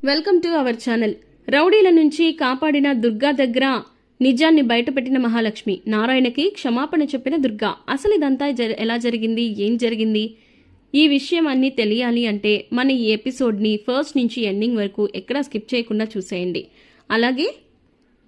Welcome to our channel. రౌడీల నుంచి కాపాడిన దుర్గా దగ్గర నిజాన్ని బయటపెట్టిన మహాలక్ష్మి, నారాయణకి క్షమాపణ చెప్పిన దుర్గా. అసలు ఇదంతా ఎలా జరిగింది, ఏం జరిగింది, ఈ విషయం అన్నీ తెలియాలి అంటే మన ఈ ఎపిసోడ్ని ఫస్ట్ నుంచి ఎండింగ్ వరకు ఎక్కడా స్కిప్ చేయకుండా చూసేయండి. అలాగే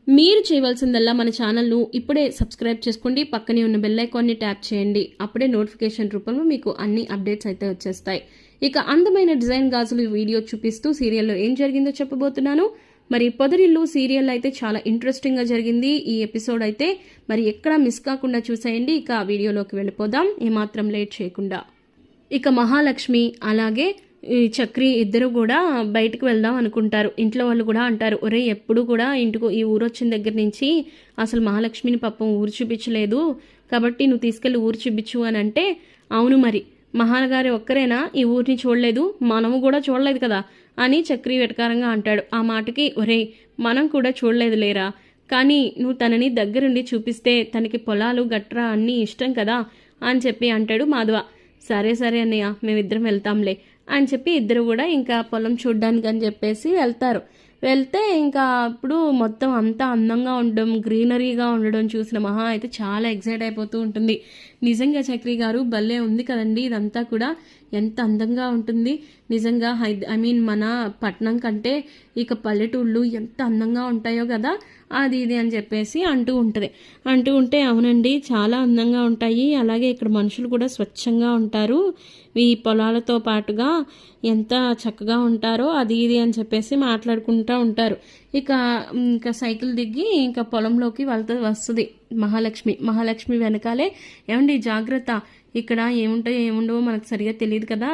మీరు చేయవలసిందల్లా మన ఛానల్ను ఇప్పుడే సబ్స్క్రైబ్ చేసుకోండి, పక్కనే ఉన్న బెల్ ఐకాన్ని ట్యాప్ చేయండి. అప్పుడే నోటిఫికేషన్ రూపంలో మీకు అన్ని అప్డేట్స్ అయితే వచ్చేస్తాయి. ఇక అందమైన డిజైన్ గాజులు వీడియో చూపిస్తూ సీరియల్లో ఏం జరిగిందో చెప్పబోతున్నాను. మరి పొదరిల్లు సీరియల్ అయితే చాలా ఇంట్రెస్టింగ్గా జరిగింది. ఈ ఎపిసోడ్ అయితే మరి ఎక్కడా మిస్ కాకుండా చూసేయండి. ఇక వీడియోలోకి వెళ్ళిపోదాం ఏమాత్రం లేట్ చేయకుండా. ఇక మహాలక్ష్మి అలాగే చక్రి ఇద్దరు కూడా బయటకు వెళ్దాం అనుకుంటారు. ఇంట్లో వాళ్ళు కూడా అంటారు, ఒరే ఎప్పుడు కూడా ఇంటికి ఈ ఊరు వచ్చిన దగ్గర నుంచి అసలు మహాలక్ష్మిని పాపం ఊరు చూపించలేదు, కాబట్టి నువ్వు తీసుకెళ్ళి ఊరు చూపించు అని అంటే, అవును మరి మహాగారి ఒక్కరేనా ఈ ఊరిని చూడలేదు, మనము కూడా చూడలేదు కదా అని చక్రి వెటకారంగా అంటాడు. ఆ మాటకి ఒరే మనం కూడా చూడలేదు లేరా, కానీ నువ్వు తనని దగ్గరుండి చూపిస్తే తనకి పొలాలు గట్రా అన్నీ ఇష్టం కదా అని చెప్పి అంటాడు మాధవ. సరే సరే అన్నయ్య మేమిద్దరం వెళ్తాంలే అని చెప్పి ఇద్దరు కూడా ఇంకా పొలం చూడ్డానికి అని చెప్పేసి వెళ్తే ఇంకా అప్పుడు మొత్తం అంతా అందంగా ఉండడం, గ్రీనరీగా ఉండడం చూసిన మహా అయితే చాలా ఎక్సైట్ అయిపోతూ ఉంటుంది. నిజంగా చక్రి గారు భలే ఉంది కదండి, ఇదంతా కూడా ఎంత అందంగా ఉంటుంది నిజంగా. మన పట్నం కంటే ఇక పల్లెటూళ్ళు ఎంత అందంగా ఉంటాయో కదా అది ఇది అని చెప్పేసి అంటూ ఉంటే అవునండి చాలా అందంగా ఉంటాయి, అలాగే ఇక్కడ మనుషులు కూడా స్వచ్ఛంగా ఉంటారు, ఈ పొలాలతో పాటుగా ఎంత చక్కగా ఉంటారో అది ఇది అని చెప్పేసి మాట్లాడుకుంటూ ఉంటారు. ఇంకా సైకిల్ దిగి ఇంకా పొలంలోకి వస్తుంది మహాలక్ష్మి వెనకాలే, ఏమండి జాగ్రత్త, ఇక్కడ ఏముంటాయో ఏముండవో మనకు సరిగా తెలియదు కదా,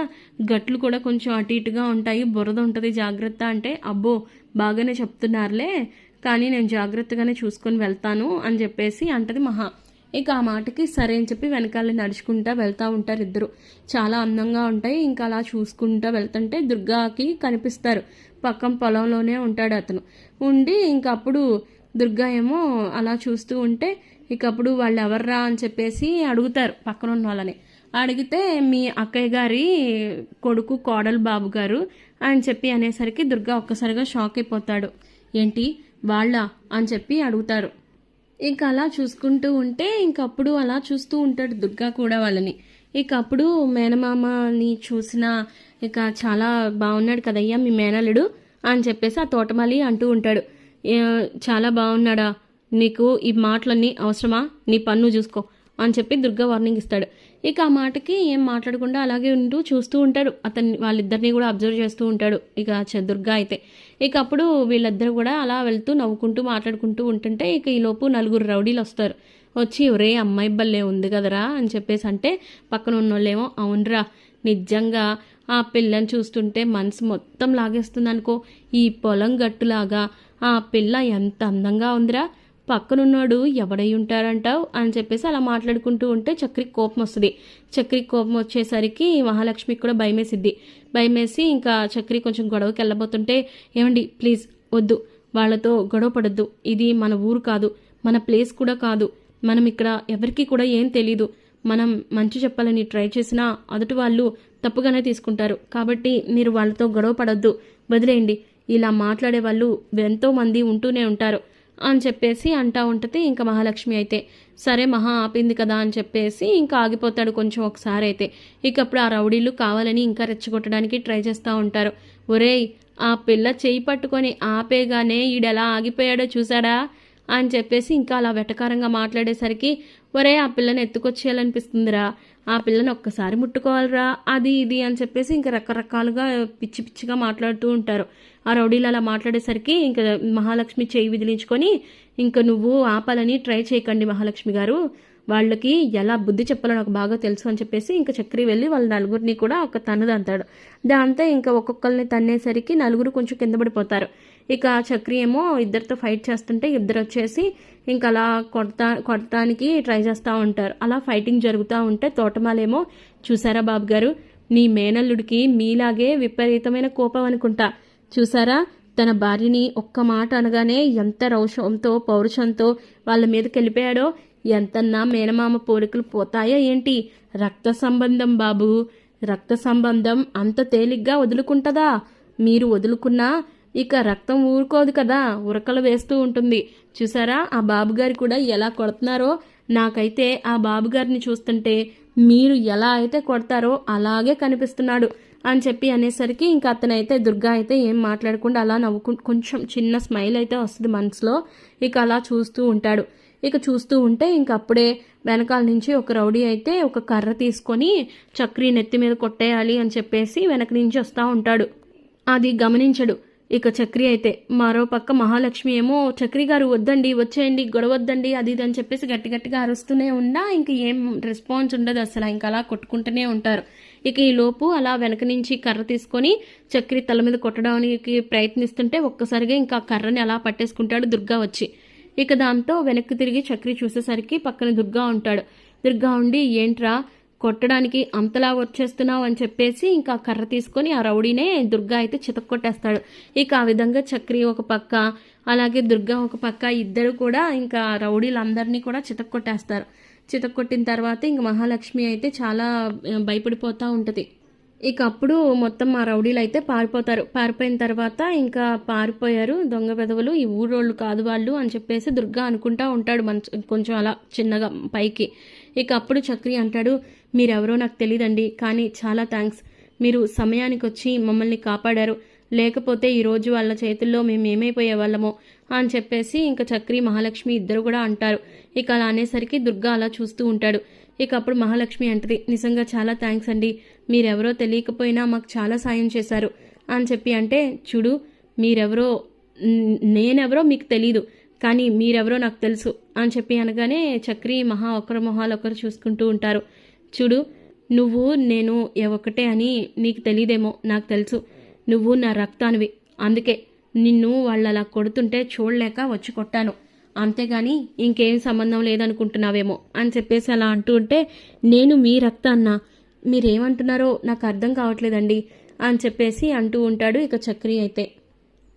గట్లు కూడా కొంచెం అటు ఇటుగా ఉంటాయి, బురద ఉంటుంది జాగ్రత్త అంటే, అబ్బో బాగానే చెప్తున్నారులే కానీ నేను జాగ్రత్తగానే చూసుకొని వెళ్తాను అని చెప్పేసి అంటది మహా. ఇక ఆ మాటకి సరే అని చెప్పి వెనకాల నడుచుకుంటా వెళ్తూ ఉంటారు ఇద్దరు. చాలా అందంగా ఉంటాయి. ఇంకా అలా చూసుకుంటూ వెళ్తుంటే దుర్గాకి కనిపిస్తారు. పక్కన పొలంలోనే ఉంటాడు అతను. ఉండి ఇంకప్పుడు దుర్గా ఏమో అలా చూస్తూ ఉంటే ఇకప్పుడు వాళ్ళు ఎవర్రా అని చెప్పేసి అడుగుతారు పక్కన ఉన్న వాళ్ళని. అడిగితే మీ అక్కయ్య గారి కొడుకు కోడలు బాబు గారు అని చెప్పి అనేసరికి దుర్గా ఒక్కసారిగా షాక్ అయిపోతాడు. ఏంటి వాళ్ళ అని చెప్పి అడుగుతారు. ఇంకా అలా చూసుకుంటూ ఉంటే ఇంకప్పుడు అలా చూస్తూ ఉంటాడు దుర్గా కూడా వాళ్ళని. అప్పుడు మేనమామని చూసిన ఇక చాలా బాగున్నాడు కదయ్యా మీ మేనల్లుడు అని చెప్పేసి ఆ తోటమాలి అంటూ ఉంటాడు. చాలా బాగున్నాడా, నీకు ఈ మాటలన్నీ అవసరమా, నీ పన్ను చూసుకో అని చెప్పి దుర్గా వార్నింగ్ ఇస్తాడు. ఆ మాటకి ఏం మాట్లాడకుండా అలాగే చూస్తూ ఉంటాడు. వాళ్ళిద్దరిని కూడా అబ్జర్వ్ చేస్తూ ఉంటాడు దుర్గా అయితే. అప్పుడు వీళ్ళిద్దరు కూడా అలా వెళ్తూ నవ్వుకుంటూ మాట్లాడుకుంటూ ఉంటుంటే ఈలోపు 4 రౌడీలు వస్తారు. వచ్చి ఒరే అమ్మాయి బల్లే ఉంది కదరా అని చెప్పేసి అంటే పక్కన ఉన్నోళ్ళేమో అవునరా నిజంగా ఆ పిల్లని చూస్తుంటే మనసు మొత్తం లాగేస్తుంది అనుకో, ఈ పొలం గట్టులాగా ఆ పిల్ల ఎంత అందంగా ఉందిరా, పక్కనున్నాడు ఎవడై ఉంటారంటావు అని చెప్పేసి అలా మాట్లాడుకుంటూ ఉంటే చక్రికి కోపం వస్తుంది. చక్రికి కోపం వచ్చేసరికి మహాలక్ష్మికి కూడా భయమేసి ఇంకా చక్రి కొంచెం గొడవకి వెళ్ళబోతుంటే, ఏమండి ప్లీజ్ వద్దు, వాళ్ళతో గొడవ పడద్దు, ఇది మన ఊరు కాదు, మన ప్లేస్ కూడా కాదు, మనం ఇక్కడ ఎవరికి కూడా ఏం తెలీదు, మనం మంచి చెప్పాలని ట్రై చేసినా అదుటి వాళ్ళు తప్పుగానే తీసుకుంటారు, కాబట్టి మీరు వాళ్ళతో గొడవ పడద్దు, వదిలేయండి, ఇలా మాట్లాడే వాళ్ళు ఎంతో మంది ఉంటూనే ఉంటారు అని చెప్పేసి అంటా ఉంటుంది. ఇంకా మహాలక్ష్మి అయితే సరే మహా ఆపింది కదా అని చెప్పేసి ఇంకా ఆగిపోతాడు కొంచెం ఒకసారి అయితే. అప్పుడు ఆ రౌడీలు కావాలని ఇంకా రెచ్చగొట్టడానికి ట్రై చేస్తూ ఉంటారు. ఒరేయ్ ఆ పిల్ల చేయి పట్టుకొని ఆపేగానే ఈడెలా ఆగిపోయాడో చూసాడా అని చెప్పేసి ఇంకా అలా వెటకారంగా మాట్లాడేసరికి, ఒరే ఆ పిల్లని ఎత్తుకొచ్చేయాలనిపిస్తుందిరా, ఆ పిల్లని ఒక్కసారి ముట్టుకోవాలిరా అది ఇది అని చెప్పేసి ఇంకా రకరకాలుగా పిచ్చిగా మాట్లాడుతూ ఉంటారు. ఆ రౌడీలు అలా మాట్లాడేసరికి ఇంకా మహాలక్ష్మి చేయి విదిలించుకొని, ఇంకా నువ్వు ఆపాలని ట్రై చేయకండి మహాలక్ష్మి గారు, వాళ్ళకి ఎలా బుద్ధి చెప్పాలో నాకు బాగా తెలుసు అని చెప్పేసి ఇంకా చక్రి వెళ్ళి వాళ్ళ 4 కూడా ఒక తన్నుదంతాడు. దాంతో ఇంకా ఒక్కొక్కరిని తన్నేసరికి 4 కొంచెం కింద పడిపోతారు. చక్రి ఏమో ఇద్దరితో ఫైట్ చేస్తుంటే ఇద్దరు వచ్చేసి ఇంకా అలా కొడటానికి ట్రై చేస్తూ ఉంటారు. అలా ఫైటింగ్ జరుగుతూ ఉంటే తోటమాలేమో, చూసారా బాబు గారు, నీ మేనల్లుడికి మీలాగే విపరీతమైన కోపం అనుకుంటా, చూసారా తన భార్యని ఒక్క మాట అనగానే ఎంత రౌషంతో పౌరుషంతో వాళ్ళ మీదకి వెళ్ళిపోయాడో, ఎంతన్నా మేనమామ పోలికలు పోతాయా ఏంటి, రక్త సంబంధం బాబు, రక్త సంబంధం అంత తేలిగ్గా వదులుకుంటదా, మీరు వదులుకున్నా ఇక రక్తం ఊరుకోదు కదా, ఉరకలు వేస్తూ ఉంటుంది. చూసారా ఆ బాబుగారు కూడా ఎలా కొడుతున్నారో? నాకైతే ఆ బాబుగారిని చూస్తుంటే మీరు ఎలా అయితే కొడతారో అలాగే కనిపిస్తున్నాడు అని చెప్పి అనేసరికి ఇంకా అతనైతే దుర్గా అయితే ఏం మాట్లాడకుండా అలా కొంచెం చిన్న స్మైల్ అయితే వస్తుంది మనసులో. ఇక అలా చూస్తూ ఉంటాడు. ఇక చూస్తూ ఉంటే ఇంక అప్పుడే వెనకాల నుంచి ఒక రౌడీ అయితే ఒక కర్ర తీసుకొని చక్రి నెత్తి మీద కొట్టేయాలి అని చెప్పేసి వెనక నుంచి వస్తూ ఉంటాడు. అది గమనించడు ఇక చక్రి అయితే. మరో పక్క మహాలక్ష్మి ఏమో చక్రి గారు వద్దండి, వచ్చేయండి, గొడవద్దండి అది ఇది అని చెప్పేసి గట్టి గట్టిగా అరుస్తూనే ఉన్నా ఇంక ఏం రెస్పాన్స్ ఉండదు అసలు. ఇంకా అలా కొట్టుకుంటూనే ఉంటారు. ఇక ఈ లోపు అలా వెనక నుంచి కర్ర తీసుకొని చక్రి తల మీద కొట్టడానికి ప్రయత్నిస్తుంటే ఒక్కసారిగా ఇంకా కర్రని అలా పట్టేసుకుంటాడు దుర్గా వచ్చి. ఇక దాంతో వెనక్కి తిరిగి చక్రి చూసేసరికి పక్కన దుర్గా ఉంటాడు. దుర్గా ఉండి ఏంట్రా కొట్టడానికి అంతలా వచ్చేస్తున్నావు అని చెప్పేసి ఇంకా కర్ర తీసుకొని ఆ రౌడీనే దుర్గా అయితే చితక్కొట్టేస్తాడు. ఇక ఆ విధంగా చక్రి ఒక పక్క అలాగే దుర్గా ఒక పక్క ఇద్దరు కూడా ఇంకా రౌడీలందరినీ కూడా చితక్కొట్టేస్తారు. చితక్కొట్టిన తర్వాత ఇంక మహాలక్ష్మి అయితే చాలా భయపడిపోతూ ఉంటుంది. ఇక అప్పుడు మొత్తం ఆ రౌడీలు అయితే పారిపోతారు. పారిపోయిన తర్వాత ఇంకా పారిపోయారు దొంగ వెధవలు, ఈ ఊరోళ్ళు కాదు వాళ్ళు అని చెప్పేసి దుర్గా అనుకుంటా ఉంటాడు కొంచెం అలా చిన్నగా పైకి. ఇక అప్పుడు చక్రి అంటాడు, మీరెవరో నాకు తెలియదండి, కానీ చాలా థ్యాంక్స్, మీరు సమయానికి వచ్చి మమ్మల్ని కాపాడారు, లేకపోతే ఈరోజు వాళ్ళ చేతుల్లో మేము ఏమైపోయే వాళ్ళమో అని చెప్పేసి ఇంకా చక్రి మహాలక్ష్మి ఇద్దరు కూడా అంటారు. ఇక అలా అనేసరికి దుర్గా అలా చూస్తూ ఉంటాడు. ఇక అప్పుడు మహాలక్ష్మి అంటది, నిజంగా చాలా థ్యాంక్స్ అండి, మీరెవరో తెలియకపోయినా మాకు చాలా సాయం చేశారు అని చెప్పి. అంటే చూడు మీరెవరో నేనెవరో మీకు తెలీదు, కానీ మీరెవరో నాకు తెలుసు అని చెప్పి అనగానే చక్రి మహా ఒకరి మొహాలు ఒకరు చూసుకుంటూ ఉంటారు. చూడు నువ్వు నేను ఒకటే అని నీకు తెలీదేమో, నాకు తెలుసు, నువ్వు నా రక్తానివి, అందుకే నిన్ను వాళ్ళు అలా కొడుతుంటే చూడలేక వచ్చి కొట్టాను, అంతేగాని ఇంకేం సంబంధం లేదనుకుంటున్నావేమో అని చెప్పేసి అలా అంటూ ఉంటే, నేను మీ రక్తాన్నా, మీరేమంటున్నారో నాకు అర్థం కావట్లేదండి అని చెప్పేసి అంటూ ఉంటాడు. ఇక చక్రి అయితే,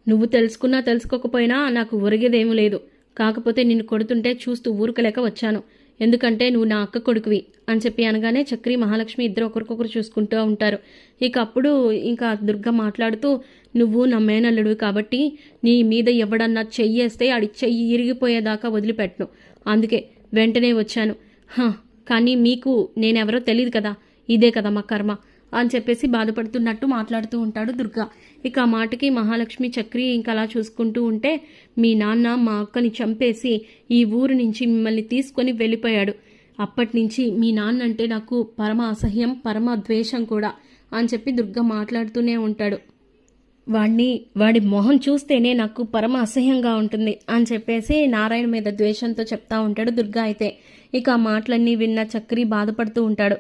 నువ్వు తెలుసుకున్నా తెలుసుకోకపోయినా నాకు ఒరిగేదేమీ లేదు, కాకపోతే నిన్ను కొడుతుంటే చూస్తూ ఊరుకలేక వచ్చాను, ఎందుకంటే నువ్వు నా అక్క కొడుకువి అని చెప్పి అనగానే చక్రి మహాలక్ష్మి ఇద్దరు ఒకరికొకరు చూసుకుంటూ ఉంటారు. ఇక అప్పుడు ఇంకా దుర్గా మాట్లాడుతూ, నువ్వు నా మేనల్లుడు కాబట్టి నీ మీద ఎవడన్నా చెయ్యేస్తే ఆడి చెయ్యి ఇరిగిపోయేదాకా వదిలిపెట్టను, అందుకే వెంటనే వచ్చాను. కానీ మీకు నేనెవరో తెలియదు కదా, ఇదే కదా మా కర్మ అని చెప్పేసి బాధపడుతున్నట్టు మాట్లాడుతూ ఉంటాడు దుర్గా. ఇక ఆ మాటకి మహాలక్ష్మి చక్రి ఇంకా అలా చూసుకుంటూ ఉంటే, మీ నాన్న మా అక్కని చంపేసి ఈ ఊరు నుంచి మిమ్మల్ని తీసుకొని వెళ్ళిపోయాడు, అప్పటి నుంచి మీ నాన్న అంటే నాకు పరమ అసహ్యం, పరమ ద్వేషం కూడా అని చెప్పి దుర్గా మాట్లాడుతూనే ఉంటాడు. వాడి మొహం చూస్తేనే నాకు పరమ అసహ్యంగా ఉంటుంది అని చెప్పేసి నారాయణ మీద ద్వేషంతో చెప్తా ఉంటాడు దుర్గా అయితే. ఇక ఆ మాటలన్నీ విన్న చక్రి బాధపడుతూ ఉంటాడు.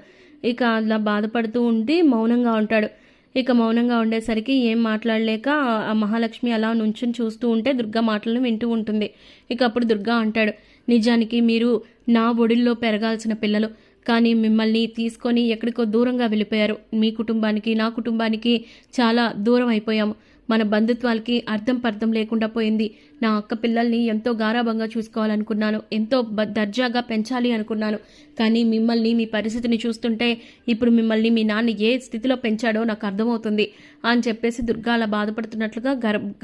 ఇక అలా బాధపడుతూ ఉండి మౌనంగా ఉంటాడు. ఇక మౌనంగా ఉండేసరికి ఏం మాట్లాడలేక ఆ మహాలక్ష్మి అలా నుంచుని చూస్తూ ఉంటే దుర్గా మాటలను వింటూ ఉంటుంది. ఇక అప్పుడు దుర్గా అంటాడు, నిజానికి మీరు నా ఒడిల్లో పెరగాల్సిన పిల్లలు, కానీ మిమ్మల్ని తీసుకొని ఎక్కడికో దూరంగా వెళ్ళిపోయారు. మీ కుటుంబానికి నా కుటుంబానికి చాలా దూరం అయిపోయాము. మన బంధుత్వాలకి అర్థం పర్థం లేకుండా పోయింది. నా అక్క పిల్లల్ని ఎంతో గారాబంగా చూసుకోవాలనుకున్నాను, ఎంతో దర్జాగా పెంచాలి అనుకున్నాను, కానీ మిమ్మల్ని మీ పరిస్థితిని చూస్తుంటే ఇప్పుడు మిమ్మల్ని మీ నాన్న ఏ స్థితిలో పెంచాడో నాకు అర్థమవుతుంది అని చెప్పేసి దుర్గా అలా బాధపడుతున్నట్లుగా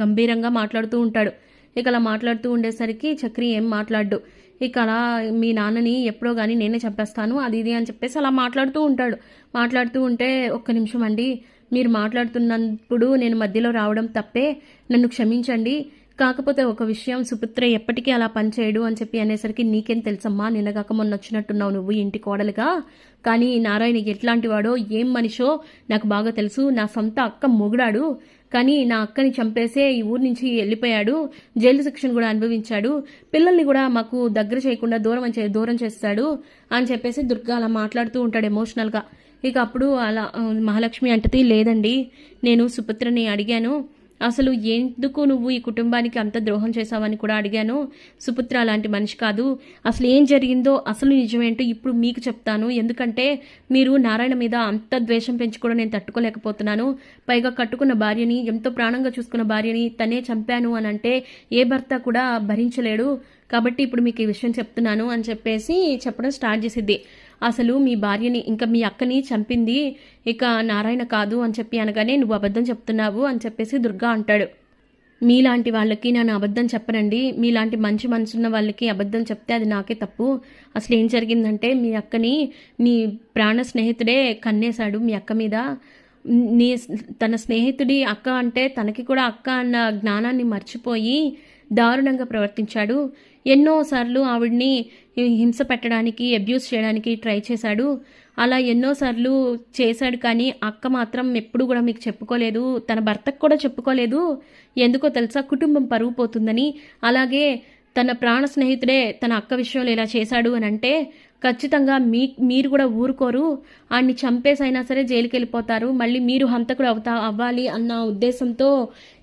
గంభీరంగా మాట్లాడుతూ ఉంటాడు. ఇక అలా మాట్లాడుతూ ఉండేసరికి చక్రి ఏం మాట్లాడు. ఇక అలా మీ నాన్నని ఎప్పుడో కానీ నేనే చంపేస్తాను అది ఇది అని చెప్పేసి అలా మాట్లాడుతూ ఉంటాడు. మాట్లాడుతూ ఉంటే, ఒక్క నిమిషం అండి, మీరు మాట్లాడుతున్నప్పుడు నేను మధ్యలో రావడం తప్పే, నన్ను క్షమించండి, కాకపోతే ఒక విషయం, సుపుత్ర ఎప్పటికీ అలా పనిచేయడు అని చెప్పి అనేసరికి, నీకేం తెలుసమ్మా, నిన్నగాక మొన్న వచ్చినట్టున్నావు నువ్వు ఇంటి కోడలుగా, కానీ నారాయణ ఎట్లాంటి వాడో ఏం మనిషో నాకు బాగా తెలుసు. నా సొంత అక్క మొగుడాడు, కానీ నా అక్కని చంపేసే ఈ ఊరు నుంచి వెళ్ళిపోయాడు, జైలు శిక్షను కూడా అనుభవించాడు, పిల్లల్ని కూడా మాకు దగ్గర చేయకుండా దూరం చేస్తాడు అని చెప్పేసి దుర్గా అలా మాట్లాడుతూ ఉంటాడు ఎమోషనల్గా. ఇక అప్పుడు అలా మహాలక్ష్మి అంటది, లేదండి, నేను సుపుత్రని అడిగాను, అసలు ఎందుకు నువ్వు ఈ కుటుంబానికి అంత ద్రోహం చేశావని కూడా అడిగాను. సుపుత్ర అలాంటి మనిషి కాదు, అసలు ఏం జరిగిందో అసలు నిజమేంటో ఇప్పుడు మీకు చెప్తాను, ఎందుకంటే మీరు నారాయణ మీద అంత ద్వేషం పెంచుకోవడం నేను తట్టుకోలేకపోతున్నాను. పైగా కట్టుకున్న భార్యని, ఎంతో ప్రాణంగా చూసుకున్న భార్యని తనే చంపాను అని అంటే ఏ భర్త కూడా భరించలేడు, కాబట్టి ఇప్పుడు మీకు ఈ విషయం చెప్తున్నాను అని చెప్పేసి చెప్పడం స్టార్ట్ చేసిద్ది. అసలు మీ భార్యని ఇంకా మీ అక్కని చంపింది ఇక నారాయణ కాదు అని చెప్పి అనగానే, నువ్వు అబద్ధం చెప్తున్నావు అని చెప్పేసి దుర్గా అంటాడు. మీలాంటి వాళ్ళకి నేను అబద్ధం చెప్పనండి. మీలాంటి మంచి మనసున్న వాళ్ళకి అబద్ధం చెప్తే అది నాకే తప్పు. అసలు ఏం జరిగిందంటే మీ అక్కని నీ ప్రాణ స్నేహితుడే కన్నేశాడు మీ అక్క మీద. నీ తన స్నేహితుడి అక్క అంటే తనకి కూడా అక్క అన్న జ్ఞానాన్ని మర్చిపోయి దారుణంగా ప్రవర్తించాడు. ఎన్నోసార్లు ఆవిడ్ని హింస పెట్టడానికి, అబ్యూస్ చేయడానికి ట్రై చేశాడు. అలా ఎన్నోసార్లు చేశాడు, కానీ అక్క మాత్రం ఎప్పుడు కూడా మీకు చెప్పుకోలేదు, తన భర్తకు కూడా చెప్పుకోలేదు. ఎందుకో తెలుసా? కుటుంబం పరువు పోతుందని. అలాగే తన ప్రాణ స్నేహితుడే తన అక్క విషయంలో ఇలా చేశాడు అని అంటే ఖచ్చితంగా మీరు కూడా ఊరుకోరు. ఆడిని చంపేసైనా సరే జైలుకి వెళ్ళిపోతారు. మళ్ళీ మీరు హంతకుడు అవ్వాలి అన్న ఉద్దేశంతో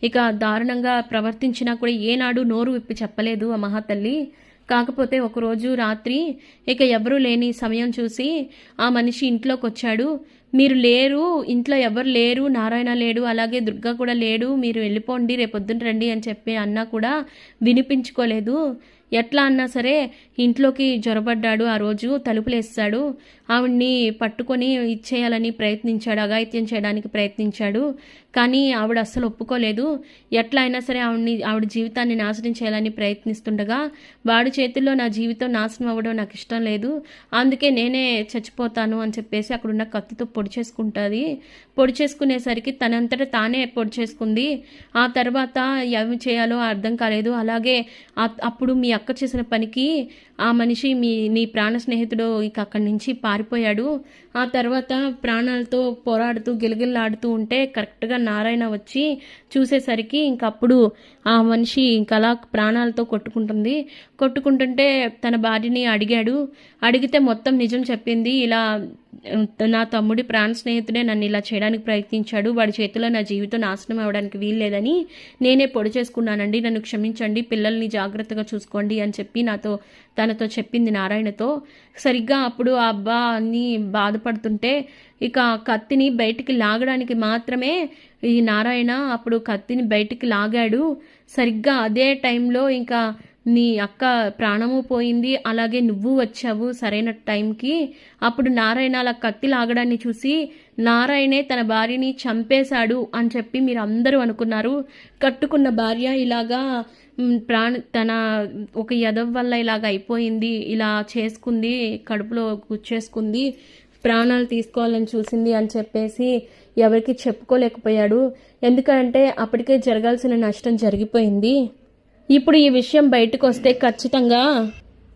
ఇక దారుణంగా ప్రవర్తించినా కూడా ఏనాడు నోరు విప్పి చెప్పలేదు ఆ మహాతల్లి. కాకపోతే ఒకరోజు రాత్రి ఇక ఎవరూ లేని సమయం చూసి ఆ మనిషి ఇంట్లోకి వచ్చాడు. మీరు లేరు, ఇంట్లో ఎవరు లేరు, నారాయణ లేడు, అలాగే దుర్గా కూడా లేడు, మీరు వెళ్ళిపోండి, రేపొద్దున రండి అని చెప్పి అన్నా కూడా వినిపించుకోలేదు. ఎట్లా అన్నా సరే ఇంట్లోకి జొరబడ్డాడు. ఆ రోజు తలుపులేస్తాడు. ఆవిడ్ని పట్టుకొని ఇచ్చేయాలని ప్రయత్నించాడు, అఘాయిత్యం చేయడానికి ప్రయత్నించాడు. కానీ ఆవిడ అస్సలు ఒప్పుకోలేదు. ఎట్లా అయినా సరే ఆవిడ జీవితాన్ని నాశనం చేయాలని ప్రయత్నిస్తుండగా వాడి చేతుల్లో నా జీవితం నాశనం అవ్వడం నాకు ఇష్టం లేదు, అందుకే నేనే చచ్చిపోతాను అని చెప్పేసి అక్కడున్న కత్తితో పొడి చేసుకుంటుంది. పొడి చేసుకునేసరికి తనంతటా తానే పొడి చేసుకుంది. ఆ తర్వాత ఏమి చేయాలో అర్థం కాలేదు. అలాగే అప్పుడు మీ అక్క చేసిన పనికి ఆ మనిషి నీ ప్రాణ స్నేహితుడు ఇక అక్కడి నుంచి పారిపోయాడు. ఆ తర్వాత ప్రాణాలతో పోరాడుతూ గిలగిల్లాడుతూ ఉంటే కరెక్ట్గా నారాయణ వచ్చి చూసేసరికి ఇంకప్పుడు ఆ మనిషి ఇంకలా ప్రాణాలతో కొట్టుకుంటుంటే తన భార్యని అడిగితే మొత్తం నిజం చెప్పింది. ఇలా నా తమ్ముడి ప్రాణ స్నేహితుడే నన్ను ఇలా చేయడానికి ప్రయత్నించాడు, వాడి చేతిలో నా జీవితం నాశనం అవ్వడానికి వీల్లేదని నేనే పొడి చేసుకున్నానండి, నన్ను క్షమించండి, పిల్లల్ని జాగ్రత్తగా చూసుకోండి అని చెప్పి తనతో చెప్పింది నారాయణతో. సరిగ్గా అప్పుడు ఆ అబ్బా అన్ని బాధపడుతుంటే ఇక కత్తిని బయటికి లాగడానికి మాత్రమే ఈ నారాయణ అప్పుడు కత్తిని బయటికి లాగాడు. సరిగ్గా అదే టైంలో ఇంకా నీ అక్క ప్రాణము పోయింది, అలాగే నువ్వు వచ్చావు సరైన టైంకి. అప్పుడు నారాయణ అలా కత్తి లాగడాన్ని చూసి నారాయణే తన భార్యని చంపేశాడు అని చెప్పి మీరు అందరూ అనుకున్నారు. కట్టుకున్న భార్య ఇలాగా తన ఒక యదవ్ వల్ల ఇలాగ అయిపోయింది, ఇలా చేసుకుంది, కడుపులో గుచ్చేసుకుంది, ప్రాణాలు తీసుకోవాలని చూసింది అని చెప్పేసి ఎవరికి చెప్పుకోలేకపోయాడు. ఎందుకంటే అప్పటికే జరగాల్సిన నష్టం జరిగిపోయింది. ఇప్పుడు ఈ విషయం బయటకు వస్తే ఖచ్చితంగా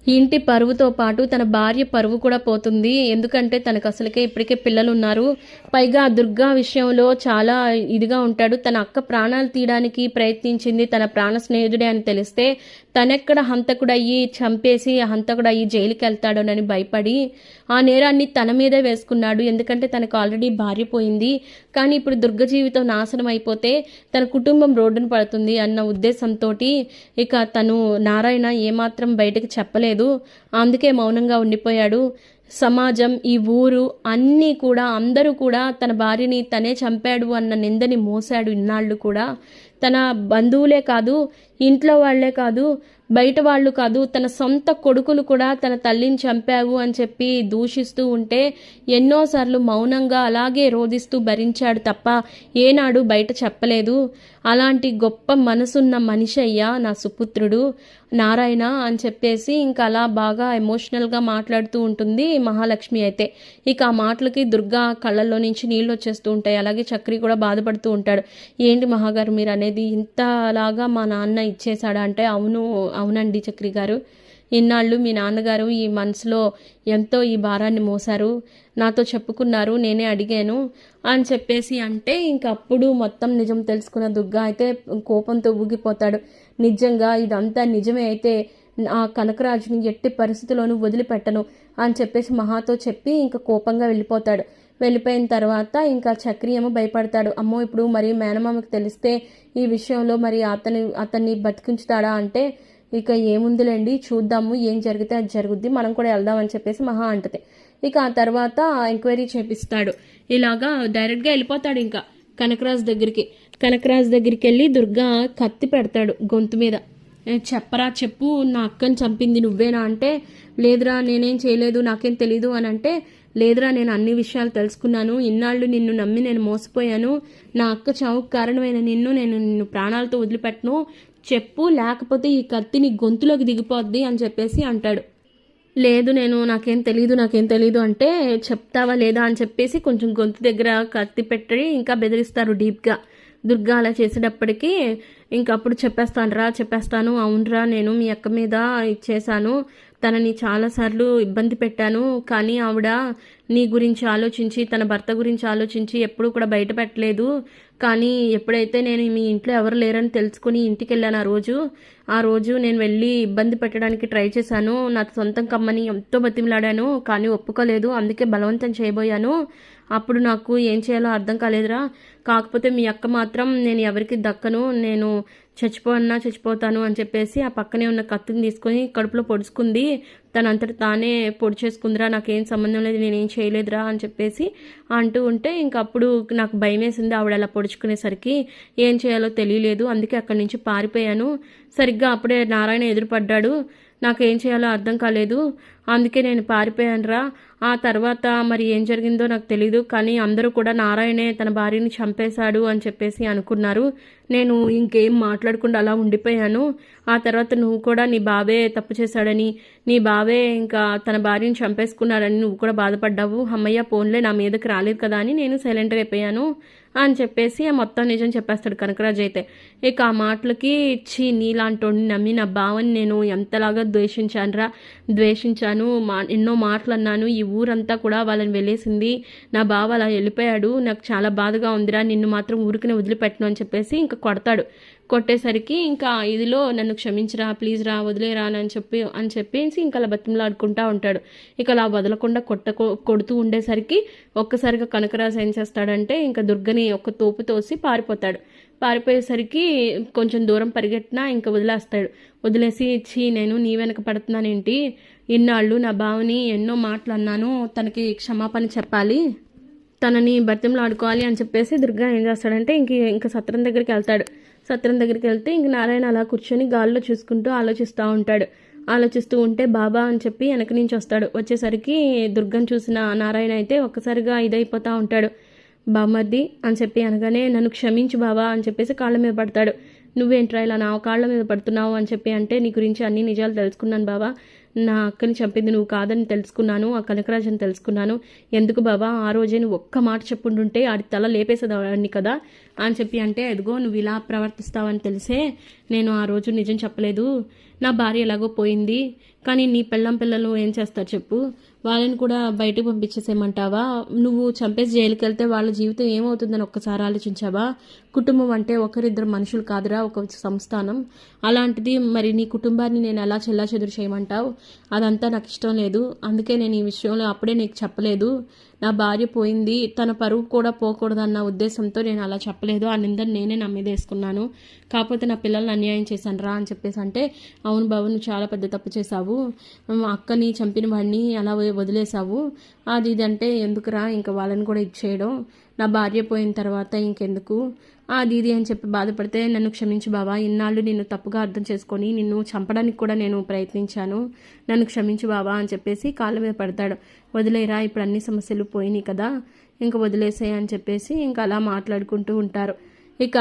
ఇంటి పరువుతో పాటు తన భార్య పరువు కూడా పోతుంది. ఎందుకంటే తనకు అసలుకే ఇప్పటికే పిల్లలు ఉన్నారు. పైగా దుర్గా విషయంలో చాలా ఇదిగా ఉంటాడు. తన అక్క ప్రాణాలు తీయడానికి ప్రయత్నించింది తన ప్రాణ స్నేహితుడే అని తెలిస్తే తనెక్కడ హంతకుడయ్యి చంపేసి హంతకుడయ్యి జైలుకి వెళ్తాడోనని భయపడి ఆ నేరాన్ని తన మీదే వేసుకున్నాడు. ఎందుకంటే తనకు ఆల్రెడీ భార్య పోయింది. కానీ ఇప్పుడు దుర్గ జీవితం నాశనం అయిపోతే తన కుటుంబం రోడ్డున పడుతుంది అన్న ఉద్దేశంతో ఇక తను నారాయణ ఏమాత్రం బయటకు చెప్పలేదు. అందుకే మౌనంగా ఉండిపోయాడు. సమాజం, ఈ ఊరు అన్నీ కూడా అందరూ కూడా తన భార్యని తనే చంపాడు అన్న నిందని మోసాడు ఇన్నాళ్ళు కూడా. తన బంధువులే కాదు, ఇంట్లో వాళ్లే కాదు, బయట వాళ్ళు కాదు, తన సొంత కొడుకులు కూడా తన తల్లిని చంపావు అని చెప్పి దూషిస్తూ ఉంటే ఎన్నోసార్లు మౌనంగా అలాగే రోధిస్తూ భరించాడు తప్ప ఏనాడు బయట చెప్పలేదు. అలాంటి గొప్ప మనసున్న మనిషి అయ్యా నా సుపుత్రుడు నారాయణ అని చెప్పేసి ఇంకా అలా బాగా ఎమోషనల్గా మాట్లాడుతూ ఉంటుంది మహాలక్ష్మి. అయితే ఇక ఆ మాటలకి దుర్గా కళ్ళల్లో నుంచి నీళ్ళు వచ్చేస్తూ ఉంటాయి. అలాగే చక్రి కూడా బాధపడుతూ ఉంటాడు. ఏంటి మహాగారు మీరు అనేది, ఇంతలాగా మా నాన్న ఇచ్చేశాడా అంటే అవునండి చక్రి గారు, ఇన్నాళ్ళు మీ నాన్నగారు ఈ మనసులో ఎంతో ఈ భారాన్ని మోసారు, నాతో చెప్పుకున్నారు, నేనే అడిగాను అని చెప్పేసి అంటే ఇంకప్పుడు మొత్తం నిజం తెలుసుకున్న దుర్గా అయితే కోపంతో ఊగిపోతాడు. నిజంగా ఇదంతా నిజమే అయితే ఆ కనకరాజుని ఎట్టి పరిస్థితుల్లోనూ వదిలిపెట్టను అని చెప్పేసి మహాతో చెప్పి ఇంకా కోపంగా వెళ్ళిపోతాడు. వెళ్ళిపోయిన తర్వాత ఇంకా చక్రి ఏమో భయపడతాడు. అమ్మో ఇప్పుడు మరి మేనమామకి తెలిస్తే ఈ విషయంలో మరి అతన్ని బతికించుతాడా అంటే ఇక ఏముందిలేండి చూద్దాము, ఏం జరిగితే అది జరుగుద్ది, మనం కూడా వెళ్దామని చెప్పేసి మహా అంటది. ఇక ఆ తర్వాత ఎంక్వైరీ చేపిస్తాడు. ఇలాగా డైరెక్ట్గా వెళ్ళిపోతాడు ఇంకా కనకరాజు దగ్గరికి వెళ్ళి దుర్గా కత్తి పెడతాడు గొంతు మీద. చెప్పు, నా అక్కని చంపింది నువ్వేనా అంటే లేదురా నేనేం చేయలేదు, నాకేం తెలీదు అని అంటే లేదురా, నేను అన్ని విషయాలు తెలుసుకున్నాను. ఇన్నాళ్ళు నిన్ను నమ్మి నేను మోసపోయాను. నా అక్క చావుకు కారణమైన నిన్ను ప్రాణాలతో వదిలిపెట్టను. చెప్పు, లేకపోతే ఈ కత్తి నీ గొంతులోకి దిగిపోద్ది అని చెప్పేసి అంటాడు. లేదు, నాకేం తెలీదు అంటే, చెప్తావా లేదా అని చెప్పేసి కొంచెం గొంతు దగ్గర కత్తి పెట్టి ఇంకా బెదిరిస్తారు డీప్గా. దుర్గా అలా చేసేటప్పటికి ఇంకప్పుడు చెప్పేస్తాను, అవునరా, నేను మీ అక్క మీద ఇచ్చేసాను, తనని చాలాసార్లు ఇబ్బంది పెట్టాను, కానీ ఆవిడ నీ గురించి ఆలోచించి, తన భర్త గురించి ఆలోచించి ఎప్పుడూ కూడా బయట పెట్టలేదు. కానీ ఎప్పుడైతే నేను మీ ఇంట్లో ఎవరు లేరని తెలుసుకుని ఇంటికి వెళ్ళాను ఆ రోజు నేను వెళ్ళి ఇబ్బంది పెట్టడానికి ట్రై చేశాను. నా సొంతం కమ్మని ఎంతో బతిమలాడాను, కానీ ఒప్పుకోలేదు. అందుకే బలవంతం చేయబోయాను. అప్పుడు నాకు ఏం చేయాలో అర్థం కాలేదురా. కాకపోతే మీ అక్క మాత్రం నేను ఎవరికి దక్కను, నేను చచ్చిపోతాను అని చెప్పేసి ఆ పక్కనే ఉన్న కత్తిని తీసుకొని కడుపులో పొడుచుకుంది. తనంతట తానే పొడి చేసుకుందిరా, నాకేం సంబంధం లేదు, నేనేం చేయలేదురా అని చెప్పేసి అంటూ ఉంటే ఇంకప్పుడు నాకు భయం వేసింది. ఆవిడ అలా పొడుచుకునేసరికి ఏం చేయాలో తెలియలేదు. అందుకే అక్కడి నుంచి పారిపోయాను. సరిగ్గా అప్పుడే నారాయణ ఎదురుపడ్డాడు. నాకేం చేయాలో అర్థం కాలేదు, అందుకే నేను పారిపోయానురా. ఆ తర్వాత మరి ఏం జరిగిందో నాకు తెలీదు, కానీ అందరూ కూడా నారాయణే తన భార్యని చంపేశాడు అని చెప్పేసి అనుకున్నారు. నేను ఇంకేం మాట్లాడకుండా అలా ఉండిపోయాను. ఆ తర్వాత నువ్వు కూడా నీ బావే తప్పు చేశాడని, నీ బావే ఇంకా తన భార్యని చంపేసుకున్నాడని నువ్వు కూడా బాధపడ్డావు. అమ్మయ్య, పోన్లే, నా మీదకి రాలేదు కదా అని నేను సైలెంట్గా అయిపోయాను అని చెప్పేసి మొత్తం నిజం చెప్పేస్తాడు కనకరాజు అయితే. ఇక ఆ మాటలకి ఇచ్చి నీలాంటోడిని నమ్మి నా బావని నేను ఎంతలాగా ద్వేషించాను, ఎన్నో మాటలు అన్నాను. ఈ ఊరంతా కూడా వాళ్ళని వెళ్ళేసింది. నా బావ అలా వెళ్ళిపోయాడు, నాకు చాలా బాధగా ఉందిరా, నిన్ను మాత్రం ఊరికినే వదిలిపెట్టను అని చెప్పేసి ఇంకా కొడతాడు. కొట్టేసరికి ఇంకా ఇదిలో నన్ను క్షమించరా, ప్లీజ్ రా, వదిలేరా అని చెప్పేసి ఇంకా అలా బతిమలాడుకుంటా ఉంటాడు. ఇక అలా వదలకుండా కొడుతూ ఉండేసరికి ఒక్కసారిగా కనకరాజు ఏం చేస్తాడంటే ఇంకా దుర్గని ఒక తోపు తోసి పారిపోయేసరికి కొంచెం దూరం పరిగెట్టినా ఇంకా వదిలేసి నేను నీ వెనక పడుతున్నానేంటి, ఇన్నాళ్ళు నా బావని ఎన్నో మాటలు అన్నాను, తనకి క్షమాపణ చెప్పాలి, తనని బతిమలాడుకోవాలి అని చెప్పేసి దుర్గా ఏం చేస్తాడంటే ఇంకా సత్రం దగ్గరికి వెళ్తాడు. సత్రం దగ్గరికి వెళ్తే ఇంక నారాయణ అలా కూర్చొని గాల్లో చూసుకుంటూ ఆలోచిస్తూ ఉంటే బాబా అని చెప్పి వెనక నుంచి వచ్చేసరికి దుర్గను చూసిన నారాయణ అయితే ఒక్కసారిగా ఇదైపోతూ ఉంటాడు. బామ్మర్ది అని చెప్పి అనగానే, నన్ను క్షమించు బాబా అని చెప్పేసి కాళ్ళ మీద పడతాడు. నువ్వేంట్రా ఇలా నా కాళ్ళ మీద పడుతున్నావు అని చెప్పి అంటే, నీ గురించి అన్ని నిజాలు తెలుసుకున్నాను బాబా, నా అక్కని చంపింది నువ్వు కాదని తెలుసుకున్నాను, ఆ కనకరాజని తెలుసుకున్నాను. ఎందుకు బాబా, ఆ రోజే నువ్వు ఒక్క మాట చెప్పుంటుంటే ఆడి తల లేపేసేదాన్ని కదా అని చెప్పి అంటే, ఎదుగో నువ్వు ఇలా ప్రవర్తిస్తావని తెలిసే నేను ఆ రోజు నిజం చెప్పలేదు. నా భార్య ఎలాగో పోయింది, కానీ నీ పిల్లలు ఏం చేస్తారు చెప్పు, వాళ్ళని కూడా బయటకు పంపించేసేయమంటావా? నువ్వు చంపేసి జైలుకి వెళ్తే వాళ్ళ జీవితం ఏమవుతుందని ఒక్కసారి ఆలోచించావా? కుటుంబం అంటే ఒకరిద్దరు మనుషులు కాదురా, ఒక సంస్థానం. అలాంటిది మరి నీ కుటుంబాన్ని నేను ఎలా చెల్లాచెదురు చేయమంటావు? అదంతా నాకు ఇష్టం లేదు. అందుకే నేను ఈ విషయంలో అప్పుడే నీకు చెప్పలేదు. నా భార్య పోయింది, తన పరువు కూడా పోకూడదన్న ఉద్దేశంతో నేను అలా చెప్పలేదు. ఆ నిందని నేనే నా మీద వేసుకున్నాను. కాకపోతే నా పిల్లల్ని అన్యాయం చేశాను రా అని చెప్పేసి అంటే, అవును బాబు, నువ్వు చాలా పెద్ద తప్పు చేశావు, అక్కని చంపిన వాడిని అలా వదిలేసావు, అది ఇది అంటే ఎందుకురా ఇంకా వాళ్ళని కూడా ఇచ్చేయడం, నా భార్య పోయిన తర్వాత ఇంకెందుకు అది ఇది అని చెప్పి బాధపడితే, నన్ను క్షమించు బాబా, ఇన్నాళ్ళు నిన్ను తప్పుగా అర్థం చేసుకొని నిన్ను చంపడానికి కూడా నేను ప్రయత్నించాను, నన్ను క్షమించు బాబా అని చెప్పేసి కాళ్ళ మీద పడతాడు. వదిలేరా, ఇప్పుడు అన్ని సమస్యలు పోయినాయి కదా, ఇంకా వదిలేసాయి అని చెప్పేసి ఇంకా అలా మాట్లాడుకుంటూ ఉంటారు. ఇక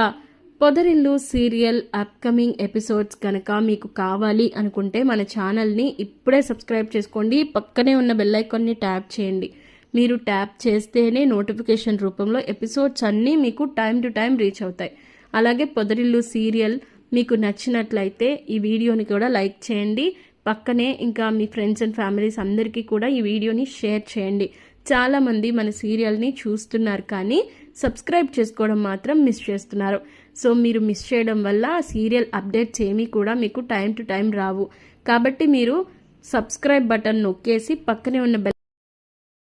పొదరిల్లు సీరియల్ అప్కమింగ్ ఎపిసోడ్స్ కనుక మీకు కావాలి అనుకుంటే మన ఛానల్ని ఇప్పుడే సబ్స్క్రైబ్ చేసుకోండి. పక్కనే ఉన్న బెల్ ఐకాన్ని ట్యాప్ చేయండి. మీరు ట్యాప్ చేస్తేనే నోటిఫికేషన్ రూపంలో ఎపిసోడ్స్ అన్నీ మీకు టైం టు టైం రీచ్ అవుతాయి. అలాగే పొదరిల్లు సీరియల్ మీకు నచ్చినట్లయితే ఈ వీడియోని కూడా లైక్ చేయండి. పక్కనే ఇంకా మీ ఫ్రెండ్స్ అండ్ ఫ్యామిలీస్ అందరికీ కూడా ఈ వీడియోని షేర్ చేయండి. చాలామంది మన సీరియల్ని చూస్తున్నారు, కానీ సబ్స్క్రైబ్ చేసుకోవడం మాత్రం మిస్ చేస్తున్నారు. సో మీరు మిస్ చేయడం వల్ల సీరియల్ అప్డేట్స్ ఏమీ కూడా మీకు టైం టు టైం రావు. కాబట్టి మీరు సబ్స్క్రైబ్ బటన్ నొక్కేసి పక్కనే ఉన్న బెల్